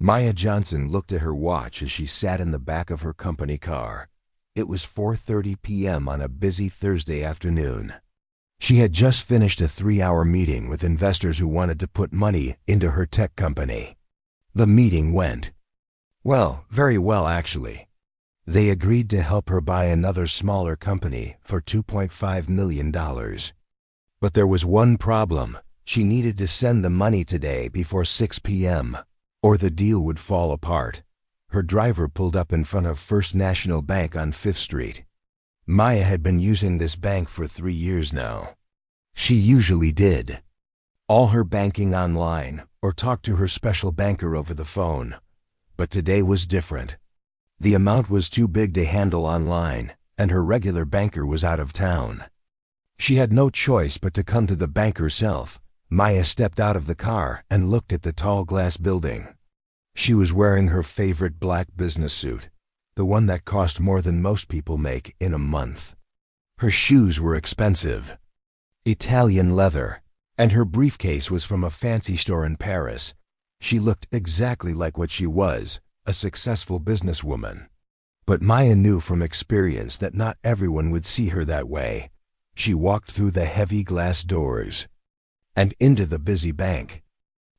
Maya Johnson looked at her watch as she sat in the back of her company car. It was 4:30 p.m. on a busy Thursday afternoon. She had just finished a 3-hour meeting with investors who wanted to put money into her tech company. The meeting went, well, very well actually. They agreed to help her buy another smaller company for $2.5 million. But there was one problem. She needed to send the money today before 6 p.m., or the deal would fall apart. Her driver pulled up in front of First National Bank on 5th Street. Maya had been using this bank for 3 years now. She usually did all her banking online or talked to her special banker over the phone. But today was different. The amount was too big to handle online, and her regular banker was out of town. She had no choice but to come to the bank herself. Maya stepped out of the car and looked at the tall glass building. She was wearing her favorite black business suit, the one that cost more than most people make in a month. Her shoes were expensive, Italian leather, and her briefcase was from a fancy store in Paris. She looked exactly like what she was, a successful businesswoman. But Maya knew from experience that not everyone would see her that way. She walked through the heavy glass doors and into the busy bank.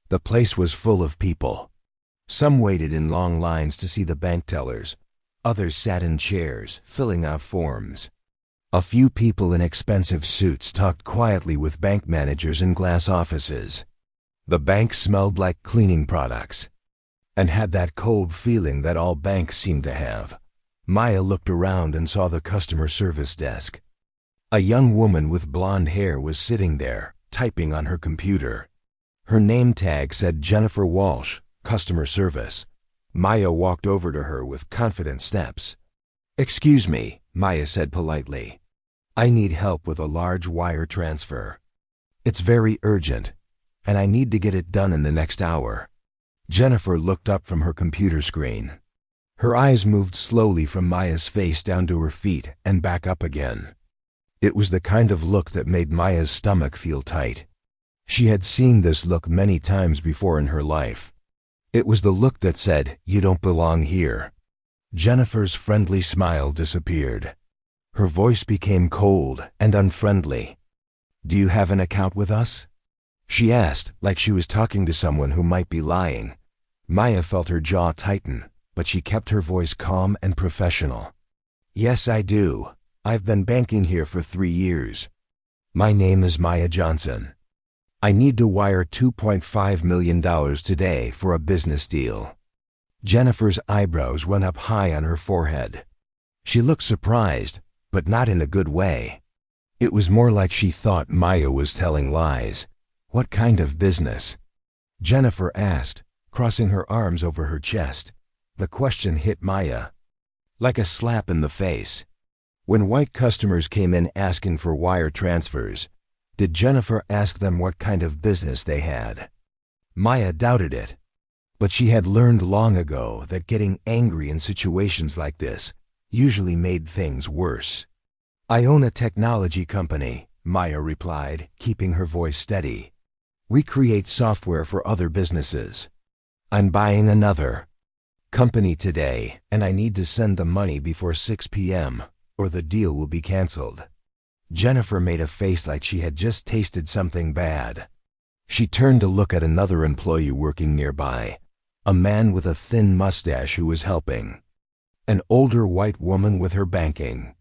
The place was full of people. Some waited in long lines to see the bank tellers. Others sat in chairs, filling out forms. A few people in expensive suits talked quietly with bank managers in glass offices. The bank smelled like cleaning products and had that cold feeling that all banks seem to have. Maya looked around and saw the customer service desk. A young woman with blonde hair was sitting there, typing on her computer. Her name tag said Jennifer Walsh, customer service. Maya walked over to her with confident steps. "Excuse me," Maya said politely. "I need help with a large wire transfer. It's very urgent, and I need to get it done in the next hour." Jennifer looked up from her computer screen. Her eyes moved slowly from Maya's face down to her feet and back up again. It was the kind of look that made Maya's stomach feel tight. She had seen this look many times before in her life. It was the look that said, "You don't belong here." Jennifer's friendly smile disappeared. Her voice became cold and unfriendly. "Do you have an account with us?" she asked, like she was talking to someone who might be lying. Maya felt her jaw tighten, but she kept her voice calm and professional. "Yes, I do. I've been banking here for 3 years. My name is Maya Johnson. I need to wire $2.5 million today for a business deal." Jennifer's eyebrows went up high on her forehead. She looked surprised, but not in a good way. It was more like she thought Maya was telling lies. "What kind of business?" Jennifer asked, crossing her arms over her chest. The question hit Maya like a slap in the face. When white customers came in asking for wire transfers, did Jennifer ask them what kind of business they had? Maya doubted it, but she had learned long ago that getting angry in situations like this usually made things worse. "I own a technology company," Maya replied, keeping her voice steady. "We create software for other businesses. I'm buying another company today, and I need to send the money before 6 p.m., or the deal will be canceled." Jennifer made a face like she had just tasted something bad. She turned to look at another employee working nearby, a man with a thin mustache who was helping. An older white woman with her banking.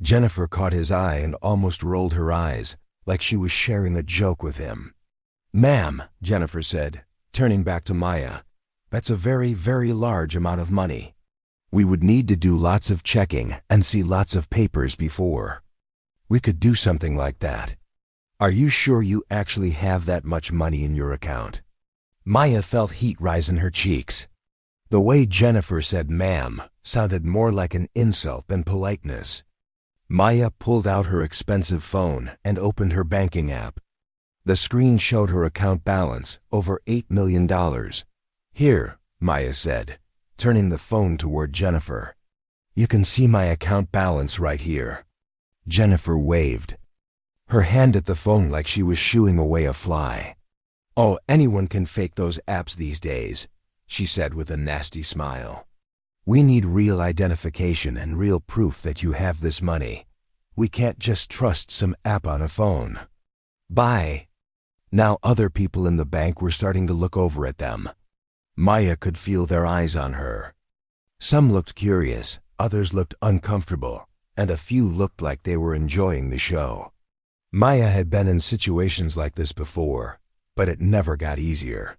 Jennifer caught his eye and almost rolled her eyes, like she was sharing a joke with him. "Ma'am," Jennifer said, turning back to Maya, "that's a very, very large amount of money. We would need to do lots of checking and see lots of papers before we could do something like that. Are you sure you actually have that much money in your account?" Maya felt heat rise in her cheeks. The way Jennifer said "ma'am" sounded more like an insult than politeness. Maya pulled out her expensive phone and opened her banking app. The screen showed her account balance, over $8 million. "Here," Maya said, turning the phone toward Jennifer. "You can see my account balance right here." Jennifer waved, her hand at the phone like she was shooing away a fly. "Oh, anyone can fake those apps these days," she said with a nasty smile. "We need real identification and real proof that you have this money. We can't just trust some app on a phone." "Bye." Now other people in the bank were starting to look over at them. Maya could feel their eyes on her. Some looked curious, others looked uncomfortable, and a few looked like they were enjoying the show. Maya had been in situations like this before, but it never got easier.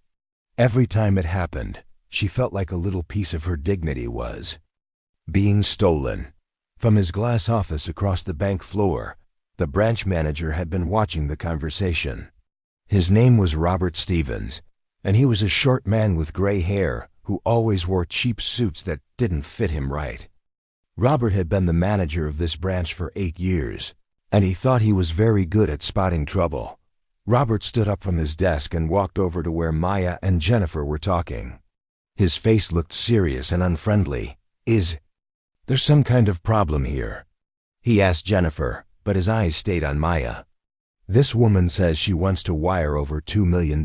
Every time it happened, she felt like a little piece of her dignity was being stolen. From his glass office across the bank floor, the branch manager had been watching the conversation. His name was Robert Stevens, and he was a short man with gray hair who always wore cheap suits that didn't fit him right. Robert had been the manager of this branch for 8 years, and he thought he was very good at spotting trouble. Robert stood up from his desk and walked over to where Maya and Jennifer were talking. His face looked serious and unfriendly. "Is there some kind of problem here?" he asked Jennifer, but his eyes stayed on Maya. "This woman says she wants to wire over $2 million,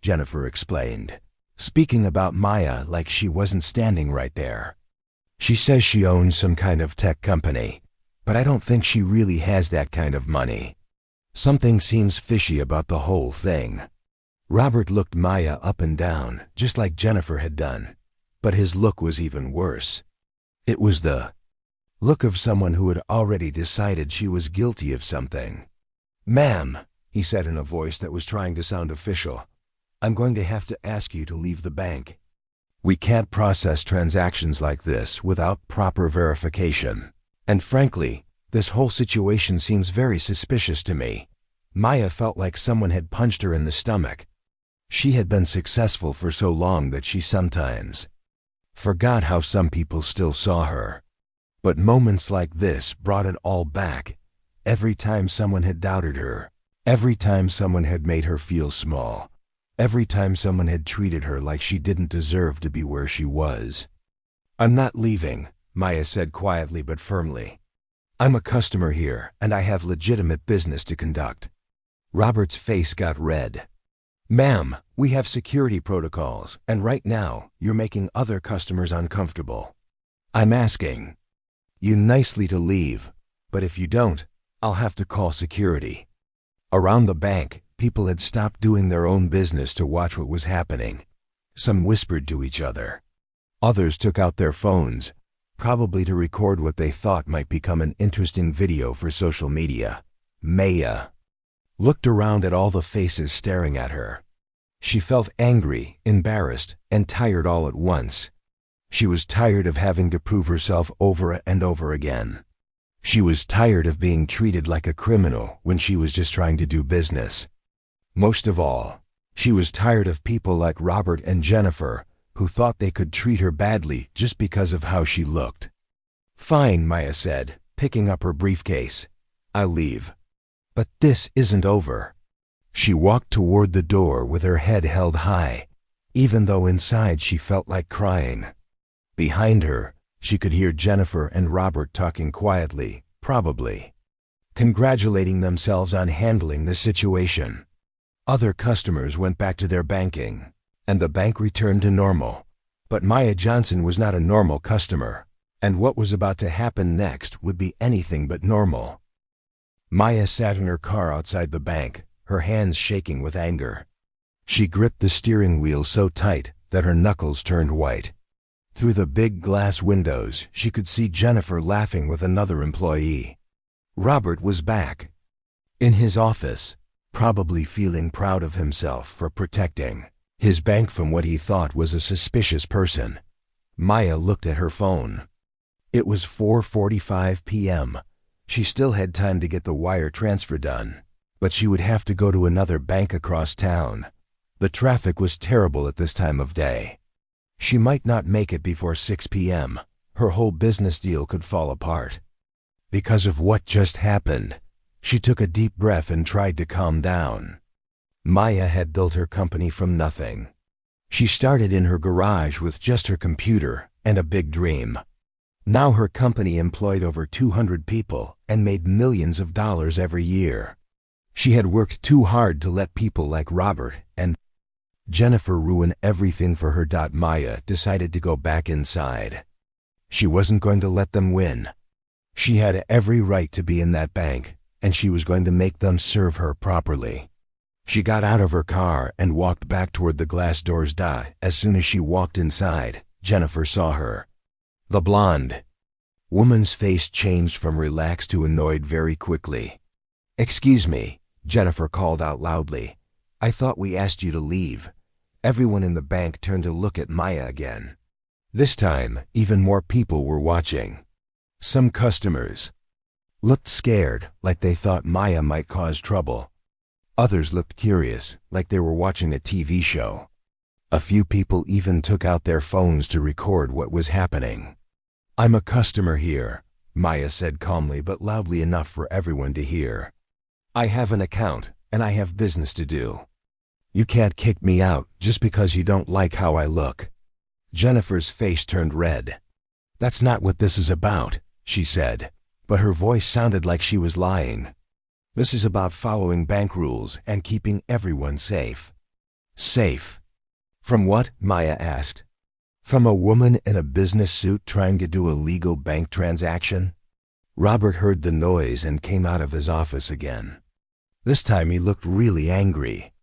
Jennifer explained, speaking about Maya like she wasn't standing right there. "She says she owns some kind of tech company, but I don't think she really has that kind of money. Something seems fishy about the whole thing." Robert looked Maya up and down, just like Jennifer had done, but his look was even worse. It was the look of someone who had already decided she was guilty of something. "Ma'am," he said in a voice that was trying to sound official, "I'm going to have to ask you to leave the bank. We can't process transactions like this without proper verification. And frankly, this whole situation seems very suspicious to me." Maya felt like someone had punched her in the stomach. She had been successful for so long that she sometimes forgot how some people still saw her. But moments like this brought it all back. Every time someone had doubted her, every time someone had made her feel small, every time someone had treated her like she didn't deserve to be where she was. "I'm not leaving," Maya said quietly but firmly. "I'm a customer here, and I have legitimate business to conduct." Robert's face got red. "Ma'am, we have security protocols, and right now, you're making other customers uncomfortable. I'm asking you nicely to leave, but if you don't, I'll have to call security." Around the bank, people had stopped doing their own business to watch what was happening. Some whispered to each other. Others took out their phones, probably to record what they thought might become an interesting video for social media. Maya looked around at all the faces staring at her. She felt angry, embarrassed, and tired all at once. She was tired of having to prove herself over and over again. She was tired of being treated like a criminal when she was just trying to do business. Most of all, she was tired of people like Robert and Jennifer who thought they could treat her badly just because of how she looked. "Fine," Maya said, picking up her briefcase. "I'll leave. But this isn't over." She walked toward the door with her head held high, even though inside she felt like crying. Behind her, she could hear Jennifer and Robert talking quietly, probably congratulating themselves on handling the situation. Other customers went back to their banking, and the bank returned to normal. But Maya Johnson was not a normal customer, and what was about to happen next would be anything but normal. Maya sat in her car outside the bank, her hands shaking with anger. She gripped the steering wheel so tight that her knuckles turned white. Through the big glass windows, she could see Jennifer laughing with another employee. Robert was back in his office, probably feeling proud of himself for protecting his bank from what he thought was a suspicious person. Maya looked at her phone. It was 4:45 p.m. She still had time to get the wire transfer done, but she would have to go to another bank across town. The traffic was terrible at this time of day. She might not make it before 6 p.m. Her whole business deal could fall apart. Because of what just happened, she took a deep breath and tried to calm down. Maya had built her company from nothing. She started in her garage with just her computer and a big dream. Now her company employed over 200 people and made millions of dollars every year. She had worked too hard to let people like Robert and Jennifer ruined everything for her. Maya decided to go back inside. She wasn't going to let them win. She had every right to be in that bank, and she was going to make them serve her properly. She got out of her car and walked back toward the glass doors. As soon as she walked inside, Jennifer saw her. The blonde woman's face changed from relaxed to annoyed very quickly. "Excuse me," Jennifer called out loudly. "I thought we asked you to leave." Everyone in the bank turned to look at Maya again. This time, even more people were watching. Some customers looked scared, like they thought Maya might cause trouble. Others looked curious, like they were watching a TV show. A few people even took out their phones to record what was happening. "I'm a customer here," Maya said calmly but loudly enough for everyone to hear. "I have an account, and I have business to do. You can't kick me out just because you don't like how I look." Jennifer's face turned red. "That's not what this is about," she said, but her voice sounded like she was lying. "This is about following bank rules and keeping everyone safe." "Safe? From what?" Maya asked. "From a woman in a business suit trying to do a legal bank transaction?" Robert heard the noise and came out of his office again. This time he looked really angry.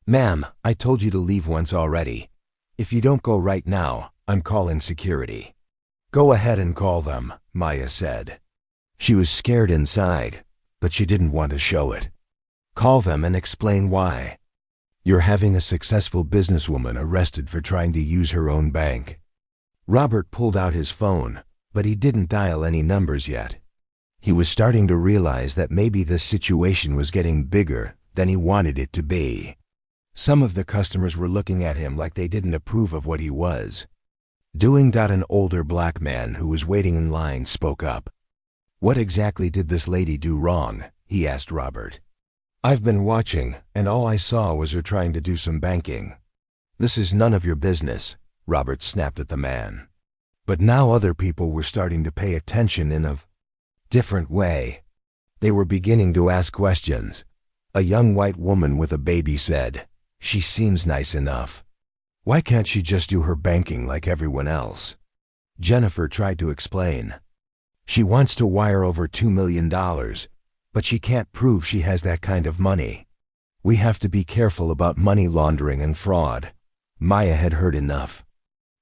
"Ma'am, I told you to leave once already. If you don't go right now, I'm calling security." "Go ahead and call them," Maya said. She was scared inside, but she didn't want to show it. "Call them and explain why. You're having a successful businesswoman arrested for trying to use her own bank." Robert pulled out his phone, but he didn't dial any numbers yet. He was starting to realize that maybe this situation was getting bigger than he wanted it to be. Some of the customers were looking at him like they didn't approve of what he was doing. An older black man who was waiting in line spoke up. "What exactly did this lady do wrong?" he asked Robert. "I've been watching, and all I saw was her trying to do some banking." "This is none of your business," Robert snapped at the man. But now other people were starting to pay attention in a different way. They were beginning to ask questions. A young white woman with a baby said, "She seems nice enough. Why can't she just do her banking like everyone else?" Jennifer tried to explain. "She wants to wire over $2 million, but she can't prove she has that kind of money. We have to be careful about money laundering and fraud." Maya had heard enough.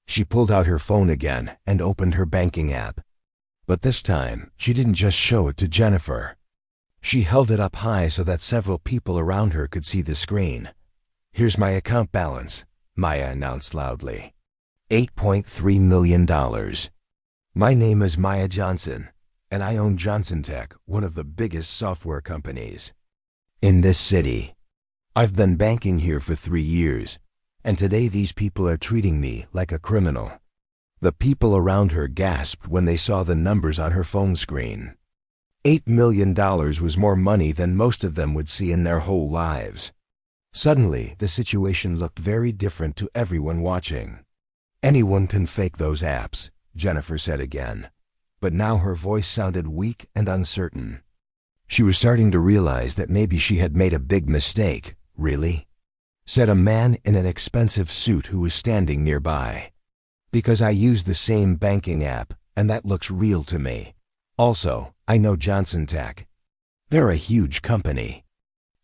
She pulled out her phone again and opened her banking app. But this time, she didn't just show it to Jennifer. She held it up high so that several people around her could see the screen. "Here's my account balance," Maya announced loudly. $8.3 million. "My name is Maya Johnson, and I own Johnson Tech, one of the biggest software companies in this city. I've been banking here for 3 years, and today these people are treating me like a criminal." The people around her gasped when they saw the numbers on her phone screen. $8 million was more money than most of them would see in their whole lives. Suddenly, the situation looked very different to everyone watching. "Anyone can fake those apps," Jennifer said again, but now her voice sounded weak and uncertain. She was starting to realize that maybe she had made a big mistake. "Really?" said a man in an expensive suit who was standing nearby. "Because I use the same banking app, and that looks real to me. Also, I know Johnson Tech. They're a huge company.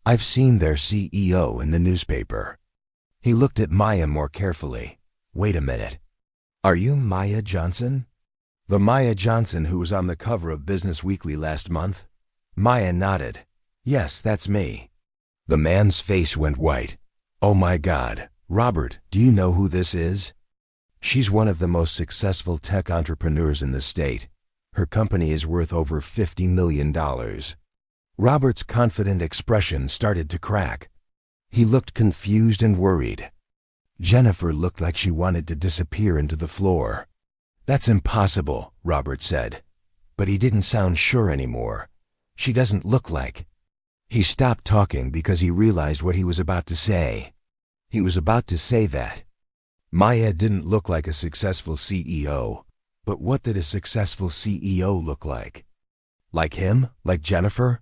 I've seen their CEO in the newspaper." He looked at Maya more carefully. "Wait a minute. Are you Maya Johnson? The Maya Johnson who was on the cover of Business Weekly last month?" Maya nodded. "Yes, that's me." The man's face went white. "Oh my God, Robert, do you know who this is?" "She's one of the most successful tech entrepreneurs in the state. Her company is worth over $50 million. Robert's confident expression started to crack. He looked confused and worried. Jennifer looked like she wanted to disappear into the floor. "That's impossible," Robert said. But he didn't sound sure anymore. "She doesn't look like—" He stopped talking because he realized what he was about to say. He was about to say that Maya didn't look like a successful CEO, but what did a successful CEO look like? Like him? Like Jennifer?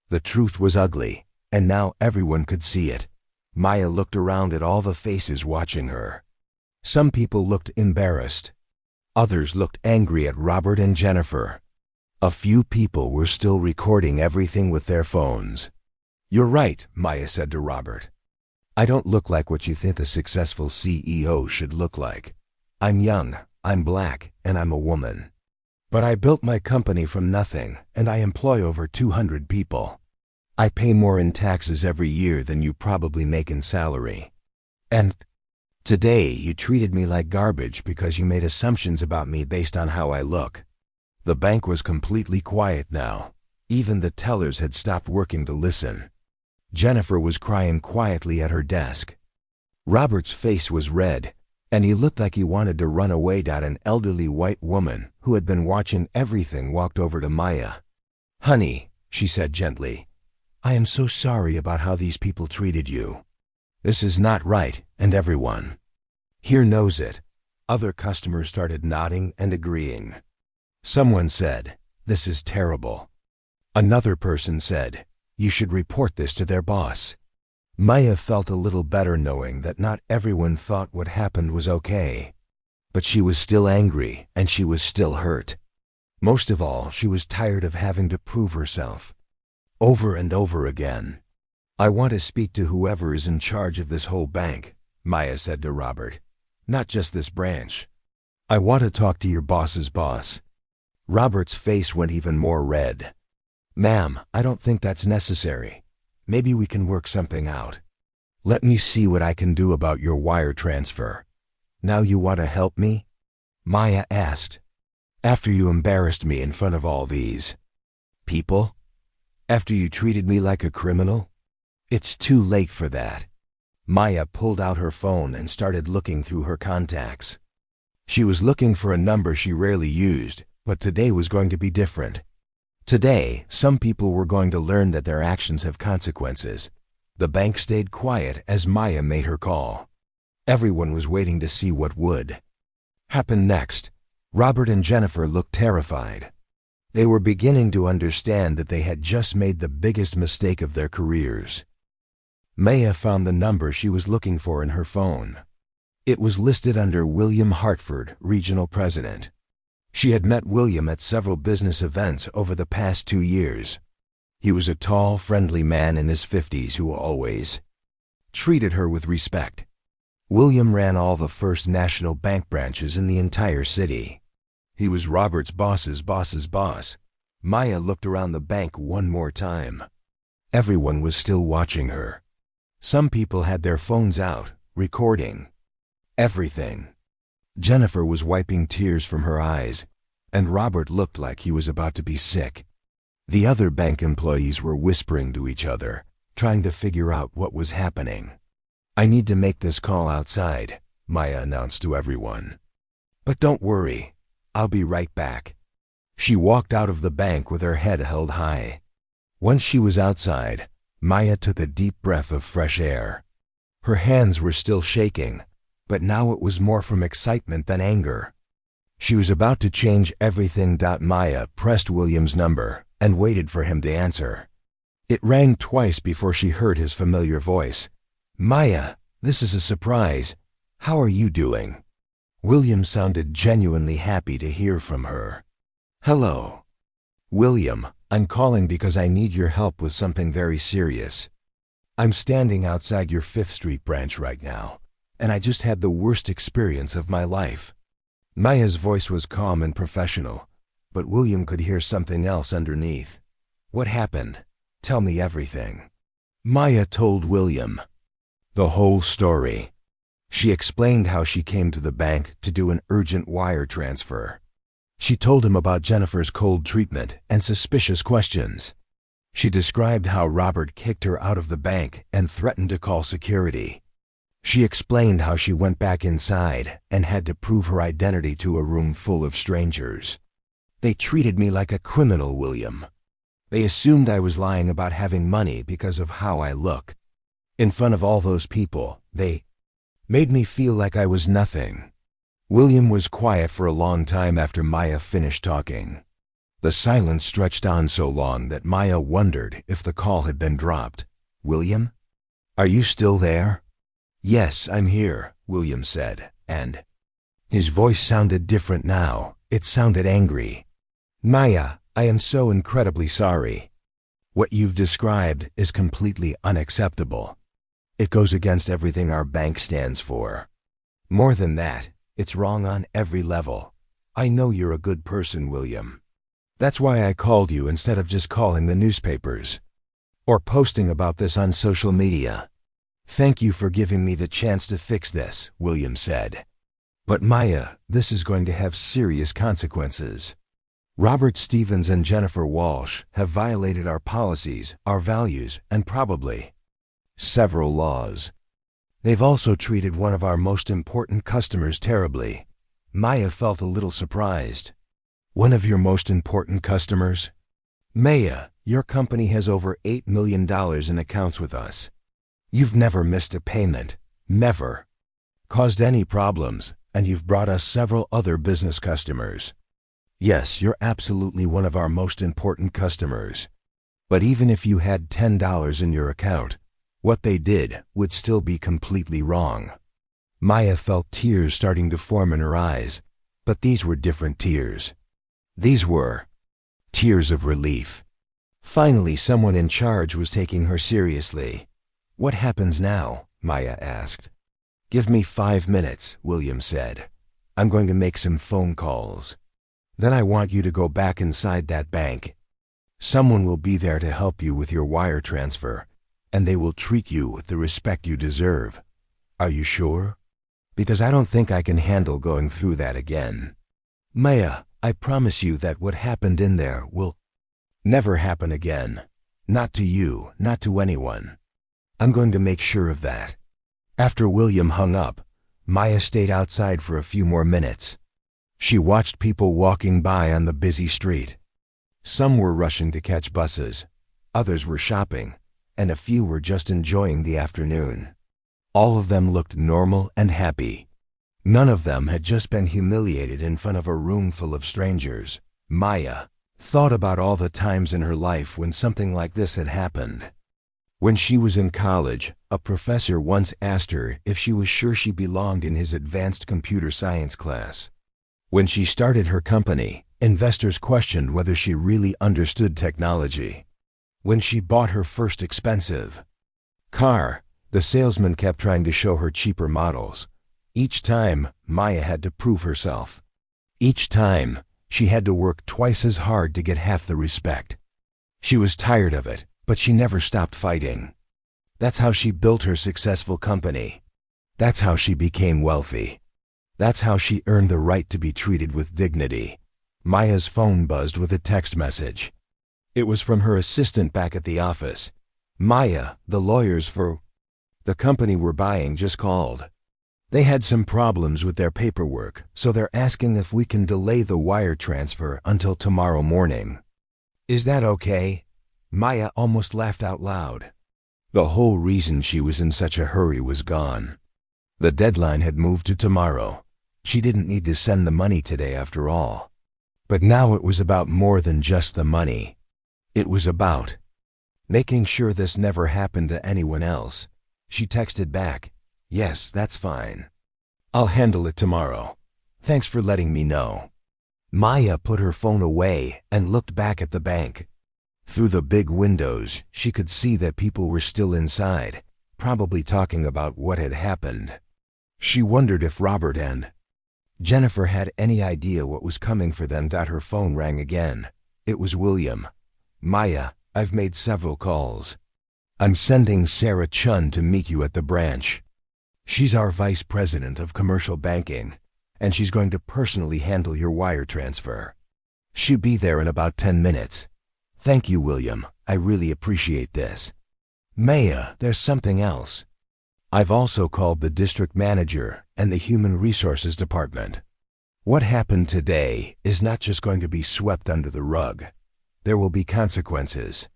The truth was ugly, and now everyone could see it. Maya looked around at all the faces watching her. Some people looked embarrassed. Others looked angry at Robert and Jennifer. A few people were still recording everything with their phones. "You're right," Maya said to Robert. "I don't look like what you think a successful CEO should look like. I'm young, I'm black, and I'm a woman. But I built my company from nothing, and I employ over 200 people. I pay more in taxes every year than you probably make in salary. And today you treated me like garbage because you made assumptions about me based on how I look." The bank was completely quiet now. Even the tellers had stopped working to listen. Jennifer was crying quietly at her desk. Robert's face was red, and he looked like he wanted to run away. An elderly white woman who had been watching everything walked over to Maya. "Honey," she said gently, "I am so sorry about how these people treated you. This is not right, and everyone here knows it." Other customers started nodding and agreeing. Someone said, "This is terrible." Another person said, "You should report this to their boss." Maya felt a little better knowing that not everyone thought what happened was okay. But she was still angry, and she was still hurt. Most of all, she was tired of having to prove herself over and over again. "I want to speak to whoever is in charge of this whole bank," Maya said to Robert. "Not just this branch. I want to talk to your boss's boss." Robert's face went even more red. "Ma'am, I don't think that's necessary. Maybe we can work something out. Let me see what I can do about your wire transfer. Now you want to help me?" Maya asked. "After you embarrassed me in front of all these people? After you treated me like a criminal? It's too late for that." Maya pulled out her phone and started looking through her contacts. She was looking for a number she rarely used, but today was going to be different. Today, some people were going to learn that their actions have consequences. The bank stayed quiet as Maya made her call. Everyone was waiting to see what would happen next. Robert and Jennifer looked terrified. They were beginning to understand that they had just made the biggest mistake of their careers. Maya found the number she was looking for in her phone. It was listed under William Hartford, Regional President. She had met William at several business events over the past 2 years. He was a tall, friendly man in his 50s who always treated her with respect. William ran all the First National Bank branches in the entire city. He was Robert's boss's boss's boss. Maya looked around the bank one more time. Everyone was still watching her. Some people had their phones out, recording everything. Jennifer was wiping tears from her eyes, and Robert looked like he was about to be sick. The other bank employees were whispering to each other, trying to figure out what was happening. "I need to make this call outside," Maya announced to everyone. "But don't worry, I'll be right back." She walked out of the bank with her head held high. Once she was outside, Maya took a deep breath of fresh air. Her hands were still shaking, but now it was more from excitement than anger. She was about to change everything. Maya pressed William's number and waited for him to answer. It rang twice before she heard his familiar voice. "Maya, this is a surprise. How are you doing?" William sounded genuinely happy to hear from her. "Hello. William, I'm calling because I need your help with something very serious. I'm standing outside your 5th Street branch right now, and I just had the worst experience of my life." Maya's voice was calm and professional, but William could hear something else underneath. "What happened? Tell me everything." Maya told William the whole story. She explained how she came to the bank to do an urgent wire transfer. She told him about Jennifer's cold treatment and suspicious questions. She described how Robert kicked her out of the bank and threatened to call security. She explained how she went back inside and had to prove her identity to a room full of strangers. "They treated me like a criminal, William. They assumed I was lying about having money because of how I look. In front of all those people, they made me feel like I was nothing." William was quiet for a long time after Maya finished talking. The silence stretched on so long that Maya wondered if the call had been dropped. "William?" Are you still there? Yes, I'm here, William said, and his voice sounded different now. It sounded angry. Maya, I am so incredibly sorry. What you've described is completely unacceptable. It goes against everything our bank stands for. More than that, it's wrong on every level. I know you're a good person, William. That's why I called you instead of just calling the newspapers or posting about this on social media. Thank you for giving me the chance to fix this, William said. But Maya, this is going to have serious consequences. Robert Stevens and Jennifer Walsh have violated our policies, our values, and probably several laws. They've also treated one of our most important customers terribly. Maya felt a little surprised. One of your most important customers? Maya, your company has over $8 million in accounts with us. You've never missed a payment, never caused any problems, and you've brought us several other business customers. Yes, you're absolutely one of our most important customers. But even if you had $10 in your account, what they did would still be completely wrong. Maya felt tears starting to form in her eyes, but these were different tears. These were tears of relief. Finally, someone in charge was taking her seriously. What happens now? Maya asked. Give me 5 minutes, William said. I'm going to make some phone calls. Then I want you to go back inside that bank. Someone will be there to help you with your wire transfer, and they will treat you with the respect you deserve. Are you sure? Because I don't think I can handle going through that again. Maya, I promise you that what happened in there will never happen again. Not to you, not to anyone. I'm going to make sure of that. After William hung up, Maya stayed outside for a few more minutes. She watched people walking by on the busy street. Some were rushing to catch buses, others were shopping, and a few were just enjoying the afternoon. All of them looked normal and happy. None of them had just been humiliated in front of a room full of strangers. Maya thought about all the times in her life when something like this had happened. When she was in college, a professor once asked her if she was sure she belonged in his advanced computer science class. When she started her company, investors questioned whether she really understood technology. When she bought her first expensive car, the salesman kept trying to show her cheaper models. Each time, Maya had to prove herself. Each time, she had to work twice as hard to get half the respect. She was tired of it, but she never stopped fighting. That's how she built her successful company. That's how she became wealthy. That's how she earned the right to be treated with dignity. Maya's phone buzzed with a text message. It was from her assistant back at the office. Maya, the lawyers for the company we're buying just called. They had some problems with their paperwork, so they're asking if we can delay the wire transfer until tomorrow morning. Is that okay? Maya almost laughed out loud. The whole reason she was in such a hurry was gone. The deadline had moved to tomorrow. She didn't need to send the money today after all. But now it was about more than just the money. It was about making sure this never happened to anyone else. She texted back, "Yes, that's fine. I'll handle it tomorrow. Thanks for letting me know." Maya put her phone away and looked back at the bank. Through the big windows, she could see that people were still inside, probably talking about what had happened. She wondered if Robert and Jennifer had any idea what was coming for them. Her phone rang again. It was William. "Maya, I've made several calls. I'm sending Sarah Chun to meet you at the branch. She's our vice president of commercial banking, and she's going to personally handle your wire transfer. She'll be there in about 10 minutes. Thank you, William. I really appreciate this. Maya, there's something else. I've also called the district manager and the human resources department. What happened today is not just going to be swept under the rug. There will be consequences."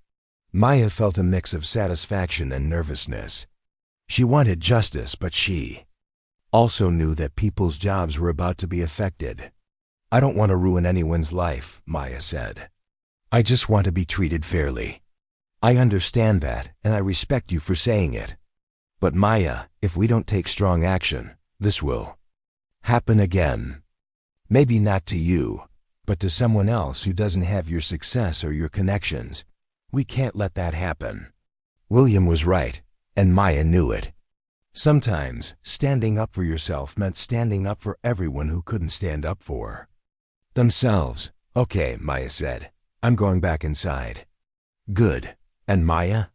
Maya felt a mix of satisfaction and nervousness. She wanted justice, but she also knew that people's jobs were about to be affected. "I don't want to ruin anyone's life," Maya said. "I just want to be treated fairly. I understand that, and I respect you for saying it. But Maya, if we don't take strong action, this will happen again. Maybe not to you, but to someone else who doesn't have your success or your connections. We can't let that happen." William was right, and Maya knew it. Sometimes, standing up for yourself meant standing up for everyone who couldn't stand up for themselves. "Okay," Maya said. "I'm going back inside." "Good. And Maya?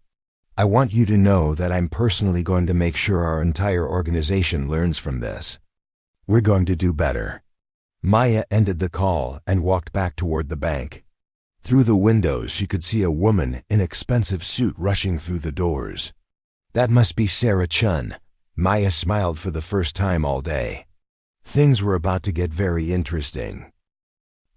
I want you to know that I'm personally going to make sure our entire organization learns from this. We're going to do better." Maya ended the call and walked back toward the bank. Through the windows she could see a woman in expensive suit rushing through the doors. That must be Sarah Chun. Maya smiled for the first time all day. Things were about to get very interesting.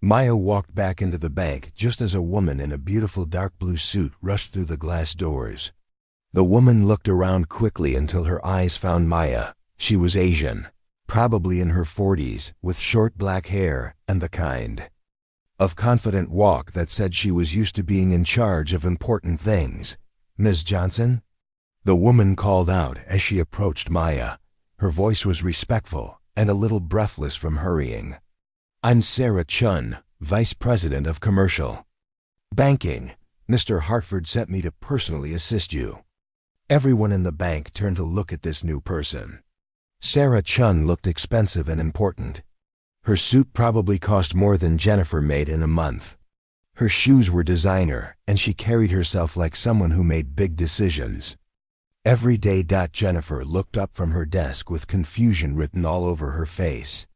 Maya walked back into the bank just as a woman in a beautiful dark blue suit rushed through the glass doors. The woman looked around quickly until her eyes found Maya. She was Asian, probably in her 40s, with short black hair and the kind of confident walk that said she was used to being in charge of important things. "Ms. Johnson?" The woman called out as she approached Maya. Her voice was respectful and a little breathless from hurrying. "I'm Sarah Chun, Vice President of Commercial Banking. Mr. Hartford sent me to personally assist you." Everyone in the bank turned to look at this new person. Sarah Chun looked expensive and important. Her suit probably cost more than Jennifer made in a month. Her shoes were designer, and she carried herself like someone who made big decisions. Every day. Jennifer looked up from her desk with confusion written all over her face.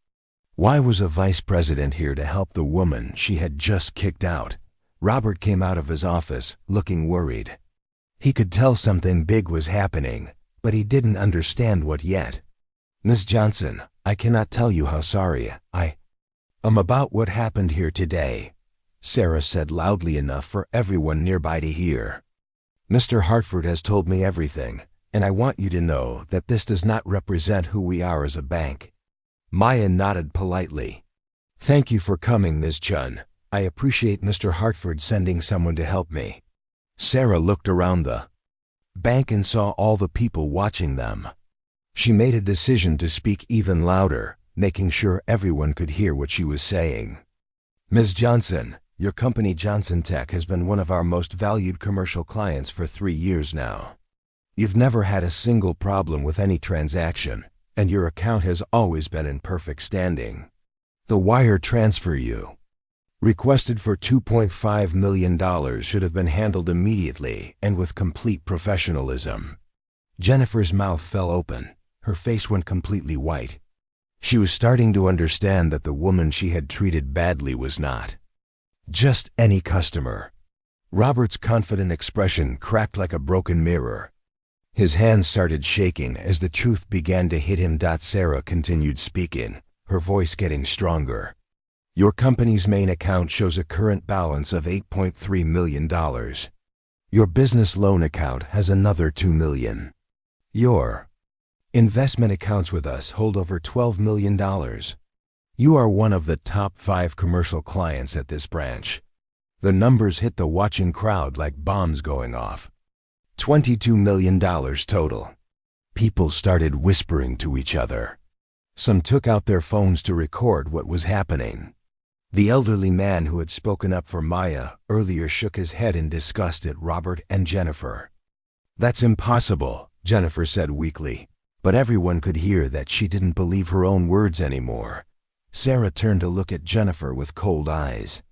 Why was a vice president here to help the woman she had just kicked out? Robert came out of his office, looking worried. He could tell something big was happening, but he didn't understand what yet. "Ms. Johnson, I cannot tell you how sorry I am about what happened here today," Sarah said loudly enough for everyone nearby to hear. "Mr. Hartford has told me everything, and I want you to know that this does not represent who we are as a bank." Maya nodded politely. "Thank you for coming, Ms. Chun. I appreciate Mr. Hartford sending someone to help me." Sarah looked around the bank and saw all the people watching them. She made a decision to speak even louder, making sure everyone could hear what she was saying. "Ms. Johnson, your company Johnson Tech has been one of our most valued commercial clients for 3 years now. You've never had a single problem with any transaction, and your account has always been in perfect standing. The wire transfer you requested for $2.5 million should have been handled immediately and with complete professionalism." Jennifer's mouth fell open. Her face went completely white. She was starting to understand that the woman she had treated badly was not just any customer. Robert's confident expression cracked like a broken mirror. His hands started shaking as the truth began to hit him. Sarah continued speaking, her voice getting stronger. "Your company's main account shows a current balance of $8.3 million. Your business loan account has another $2 million. Your investment accounts with us hold over $12 million. You are one of the top 5 commercial clients at this branch." The numbers hit the watching crowd like bombs going off. $22 million total. People started whispering to each other. Some took out their phones to record what was happening. The elderly man who had spoken up for Maya earlier shook his head in disgust at Robert and Jennifer. "That's impossible," Jennifer said weakly, but everyone could hear that she didn't believe her own words anymore. Sarah turned to look at Jennifer with cold eyes.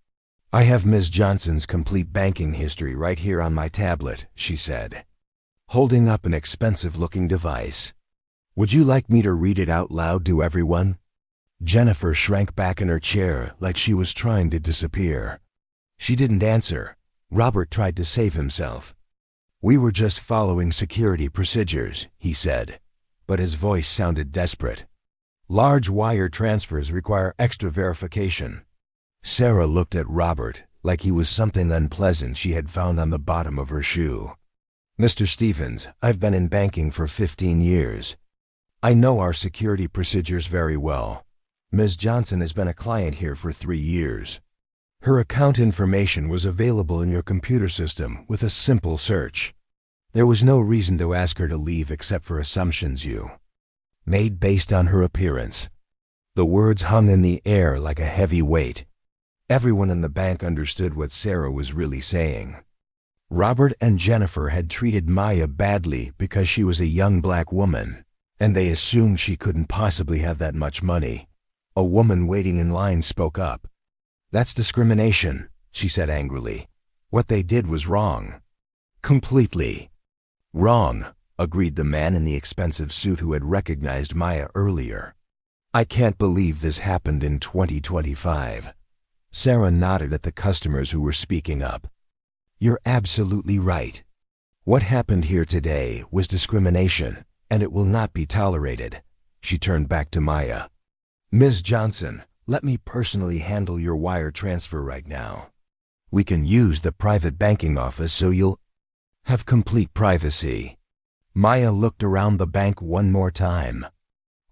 "I have Ms. Johnson's complete banking history right here on my tablet," she said, holding up an expensive-looking device. "Would you like me to read it out loud to everyone?" Jennifer shrank back in her chair like she was trying to disappear. She didn't answer. Robert tried to save himself. "We were just following security procedures," he said, but his voice sounded desperate. "Large wire transfers require extra verification." Sarah looked at Robert like he was something unpleasant she had found on the bottom of her shoe. "Mr. Stevens, I've been in banking for 15 years. I know our security procedures very well. Ms. Johnson has been a client here for 3 years. Her account information was available in your computer system with a simple search. There was no reason to ask her to leave except for assumptions you made based on her appearance. The words hung in the air like a heavy weight. Everyone in the bank understood what Sarah was really saying. Robert and Jennifer had treated Maya badly because she was a young black woman, and they assumed she couldn't possibly have that much money. A woman waiting in line spoke up. "That's discrimination," she said angrily. "What they did was wrong. Completely wrong," agreed the man in the expensive suit who had recognized Maya earlier. "I can't believe this happened in 2025. Sarah nodded at the customers who were speaking up. "You're absolutely right. What happened here today was discrimination, and it will not be tolerated." She turned back to Maya. "Ms. Johnson, let me personally handle your wire transfer right now. We can use the private banking office so you'll have complete privacy." Maya looked around the bank one more time.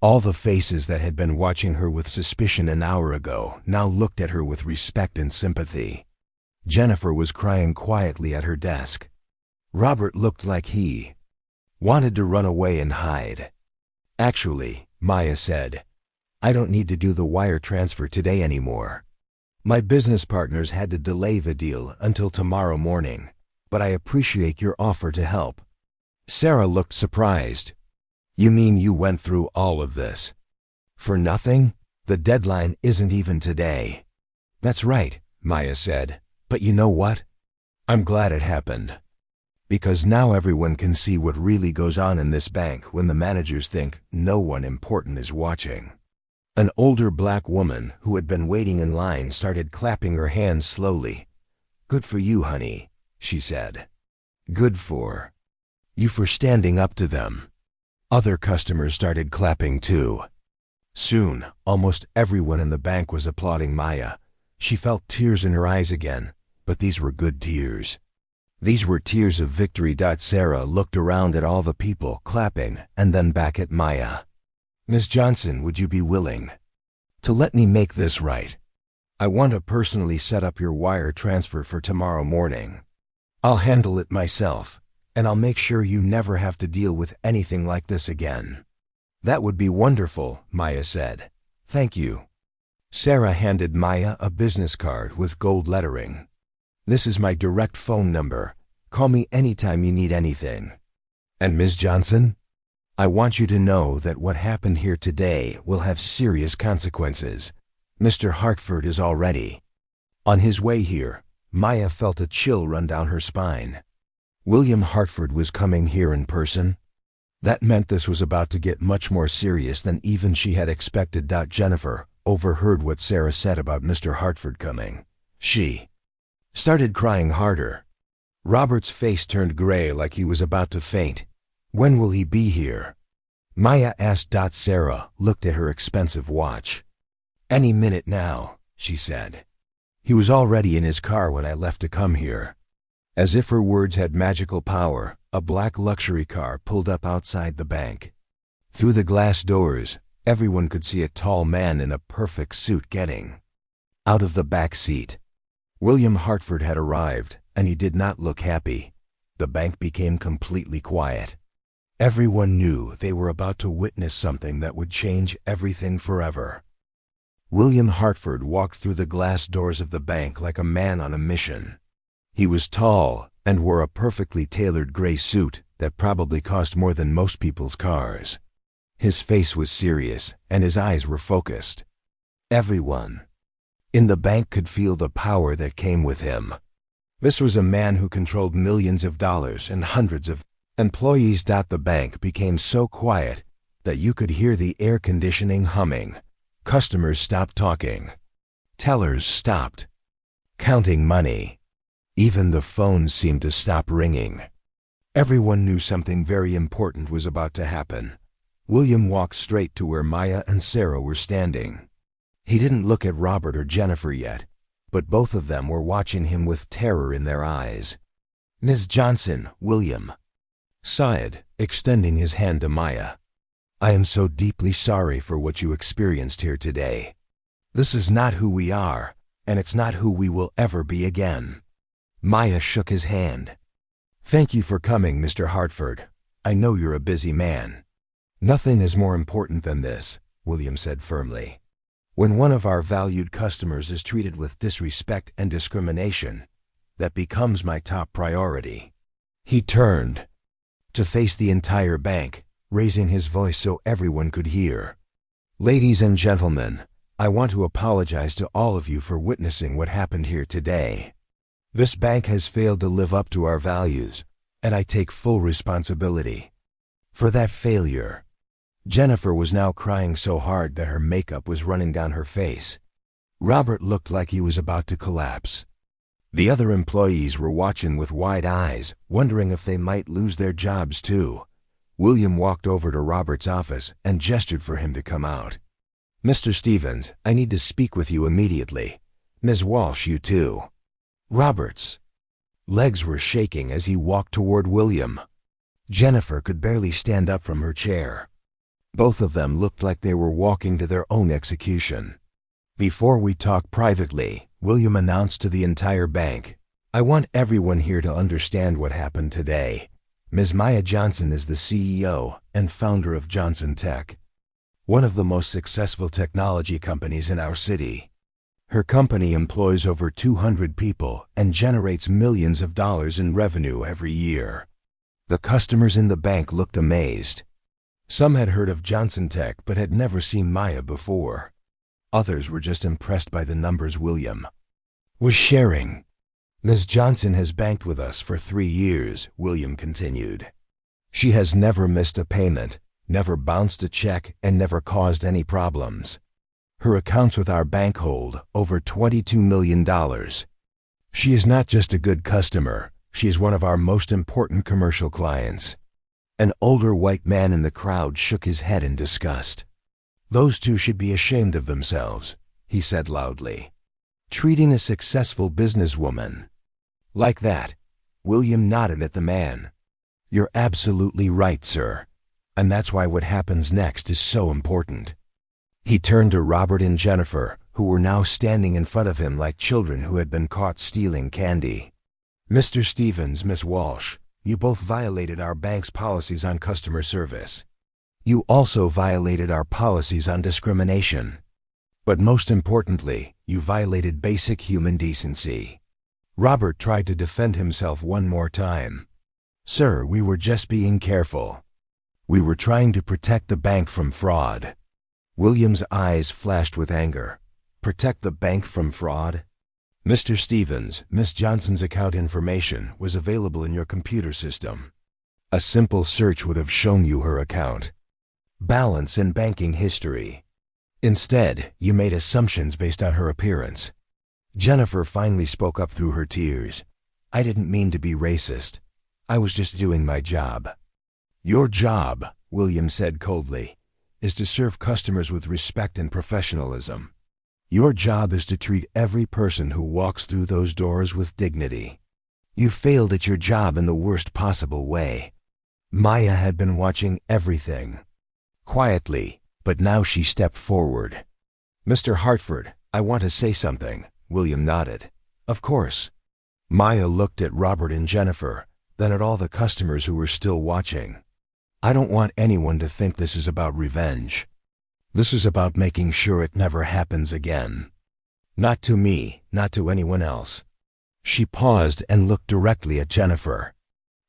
All the faces that had been watching her with suspicion an hour ago now looked at her with respect and sympathy. Jennifer was crying quietly at her desk. Robert looked like he wanted to run away and hide. "Actually," Maya said, "I don't need to do the wire transfer today anymore. My business partners had to delay the deal until tomorrow morning, but I appreciate your offer to help." Sarah looked surprised. "You mean you went through all of this for nothing? The deadline isn't even today." "That's right," Maya said. "But you know what? I'm glad it happened. Because now everyone can see what really goes on in this bank when the managers think no one important is watching." An older black woman who had been waiting in line started clapping her hands slowly. "Good for you, honey," she said. "Good for you for standing up to them." Other customers started clapping too. Soon, almost everyone in the bank was applauding Maya. She felt tears in her eyes again, but these were good tears. These were tears of victory. Sarah looked around at all the people clapping and then back at Maya. "Ms. Johnson, would you be willing to let me make this right? I want to personally set up your wire transfer for tomorrow morning. I'll handle it myself, and I'll make sure you never have to deal with anything like this again." "That would be wonderful," Maya said. "Thank you." Sarah handed Maya a business card with gold lettering. "This is my direct phone number. Call me anytime you need anything. And Ms. Johnson, I want you to know that what happened here today will have serious consequences. Mr. Hartford is already on his way here." Maya felt a chill run down her spine. William Hartford was coming here in person? That meant this was about to get much more serious than even she had expected. Jennifer overheard what Sarah said about Mr. Hartford coming. She started crying harder. Robert's face turned gray like he was about to faint. "When will he be here?" Maya asked. Sarah looked at her expensive watch. "Any minute now," she said. "He was already in his car when I left to come here." As if her words had magical power, a black luxury car pulled up outside the bank. Through the glass doors, everyone could see a tall man in a perfect suit getting out of the back seat. William Hartford had arrived, and he did not look happy. The bank became completely quiet. Everyone knew they were about to witness something that would change everything forever. William Hartford walked through the glass doors of the bank like a man on a mission. He was tall and wore a perfectly tailored gray suit that probably cost more than most people's cars. His face was serious and his eyes were focused. Everyone in the bank could feel the power that came with him. This was a man who controlled millions of dollars and hundreds of employees. The bank became so quiet that you could hear the air conditioning humming. Customers stopped talking. Tellers stopped counting money. Even the phones seemed to stop ringing. Everyone knew something very important was about to happen. William walked straight to where Maya and Sarah were standing. He didn't look at Robert or Jennifer yet, but both of them were watching him with terror in their eyes. "Ms. Johnson," William sighed, extending his hand to Maya. "I am so deeply sorry for what you experienced here today. This is not who we are, and it's not who we will ever be again." Maya shook his hand. "Thank you for coming, Mr. Hartford. I know you're a busy man." "Nothing is more important than this," William said firmly. "When one of our valued customers is treated with disrespect and discrimination, that becomes my top priority." He turned to face the entire bank, raising his voice so everyone could hear. "Ladies and gentlemen, I want to apologize to all of you for witnessing what happened here today. This bank has failed to live up to our values, and I take full responsibility for that failure." Jennifer was now crying so hard that her makeup was running down her face. Robert looked like he was about to collapse. The other employees were watching with wide eyes, wondering if they might lose their jobs too. William walked over to Robert's office and gestured for him to come out. "Mr. Stevens, I need to speak with you immediately. Ms. Walsh, you too." Robert's legs were shaking as he walked toward William. Jennifer could barely stand up from her chair. Both of them looked like they were walking to their own execution. "Before we talk privately," William announced to the entire bank, "I want everyone here to understand what happened today. Ms. Maya Johnson is the CEO and founder of Johnson Tech, one of the most successful technology companies in our city. Her company employs over 200 people and generates millions of dollars in revenue every year." The customers in the bank looked amazed. Some had heard of Johnson Tech but had never seen Maya before. Others were just impressed by the numbers William was sharing. "Ms. Johnson has banked with us for 3 years," William continued. "She has never missed a payment, never bounced a check, and never caused any problems. Her accounts with our bank hold over $22 million. She is not just a good customer, she is one of our most important commercial clients." An older white man in the crowd shook his head in disgust. "Those two should be ashamed of themselves," he said loudly. "Treating a successful businesswoman like that." William nodded at the man. "You're absolutely right, sir. And that's why what happens next is so important." He turned to Robert and Jennifer, who were now standing in front of him like children who had been caught stealing candy. "Mr. Stevens, Miss Walsh, you both violated our bank's policies on customer service. You also violated our policies on discrimination. But most importantly, you violated basic human decency." Robert tried to defend himself one more time. "Sir, we were just being careful. We were trying to protect the bank from fraud." William's eyes flashed with anger. "Protect the bank from fraud? Mr. Stevens, Miss Johnson's account information was available in your computer system. A simple search would have shown you her account balance and banking history. Instead, you made assumptions based on her appearance." Jennifer finally spoke up through her tears. "I didn't mean to be racist. I was just doing my job." "Your job," William said coldly, "is to serve customers with respect and professionalism. Your job is to treat every person who walks through those doors with dignity. You failed at your job in the worst possible way." Maya had been watching everything quietly, but now she stepped forward. "Mr. Hartford, I want to say something." William nodded. "Of course." Maya looked at Robert and Jennifer, then at all the customers who were still watching. "I don't want anyone to think this is about revenge. This is about making sure it never happens again. Not to me, not to anyone else." She paused and looked directly at Jennifer.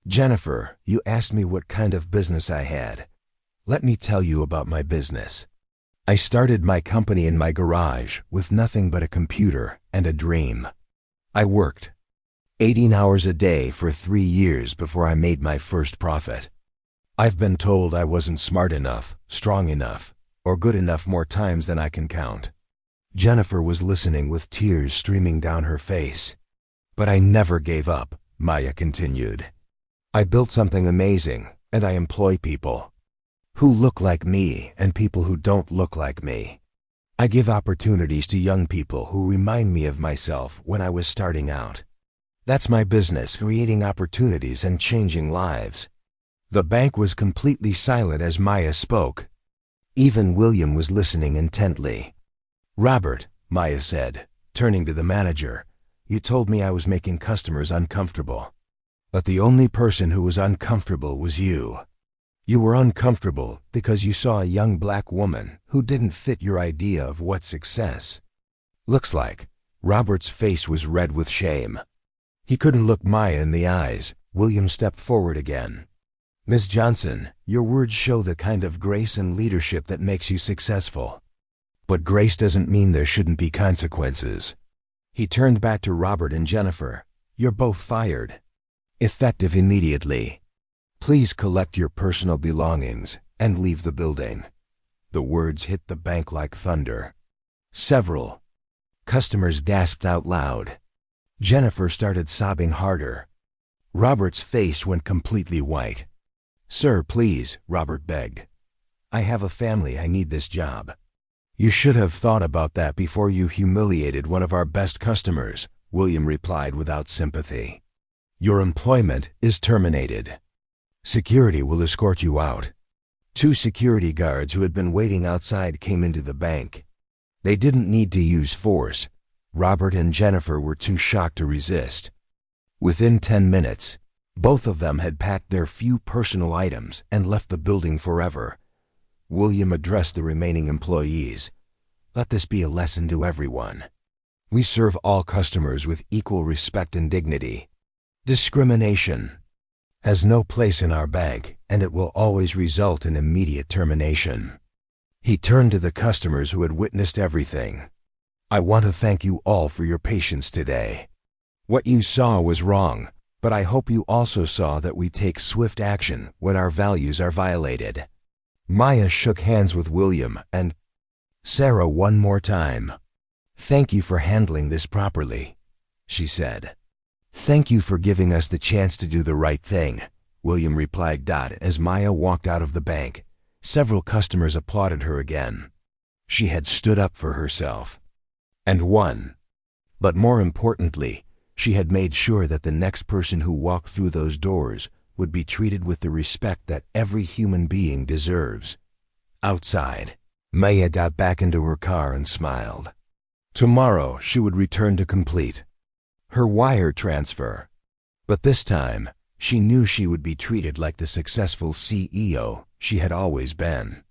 "Jennifer, you asked me what kind of business I had. Let me tell you about my business. I started my company in my garage with nothing but a computer and a dream. I worked 18 hours a day for 3 years before I made my first profit. I've been told I wasn't smart enough, strong enough, or good enough more times than I can count." Jennifer was listening with tears streaming down her face. "But I never gave up," Maya continued. "I built something amazing, and I employ people who look like me and people who don't look like me. I give opportunities to young people who remind me of myself when I was starting out. That's my business, creating opportunities and changing lives." The bank was completely silent as Maya spoke. Even William was listening intently. "Robert," Maya said, turning to the manager, "you told me I was making customers uncomfortable. But the only person who was uncomfortable was you. You were uncomfortable because you saw a young black woman who didn't fit your idea of what success looks like. Robert's face was red with shame. He couldn't look Maya in the eyes. William stepped forward again. Ms. Johnson, your words show the kind of grace and leadership that makes you successful. But grace doesn't mean there shouldn't be consequences. He turned back to Robert and Jennifer. You're both fired. Effective immediately. Please collect your personal belongings and leave the building. The words hit the bank like thunder. Several customers gasped out loud. Jennifer started sobbing harder. Robert's face went completely white. Sir, please, Robert begged. I have a family. I need this job. You should have thought about that before you humiliated one of our best customers, William replied without sympathy. Your employment is terminated. Security will escort you out. 2 security guards who had been waiting outside came into the bank. They didn't need to use force. Robert and Jennifer were too shocked to resist. Within 10 minutes, both of them had packed their few personal items and left the building forever. William addressed the remaining employees. Let this be a lesson to everyone. We serve all customers with equal respect and dignity. Discrimination has no place in our bank, and it will always result in immediate termination. He turned to the customers who had witnessed everything. I want to thank you all for your patience today. What you saw was wrong, but I hope you also saw that we take swift action when our values are violated. Maya shook hands with William and Sarah one more time. Thank you for handling this properly, she said. Thank you for giving us the chance to do the right thing, William replied. As Maya walked out of the bank, several customers applauded her again. She had stood up for herself and won. But more importantly, she had made sure that the next person who walked through those doors would be treated with the respect that every human being deserves. Outside, Maya got back into her car and smiled. Tomorrow she would return to complete her wire transfer. But this time, she knew she would be treated like the successful CEO she had always been.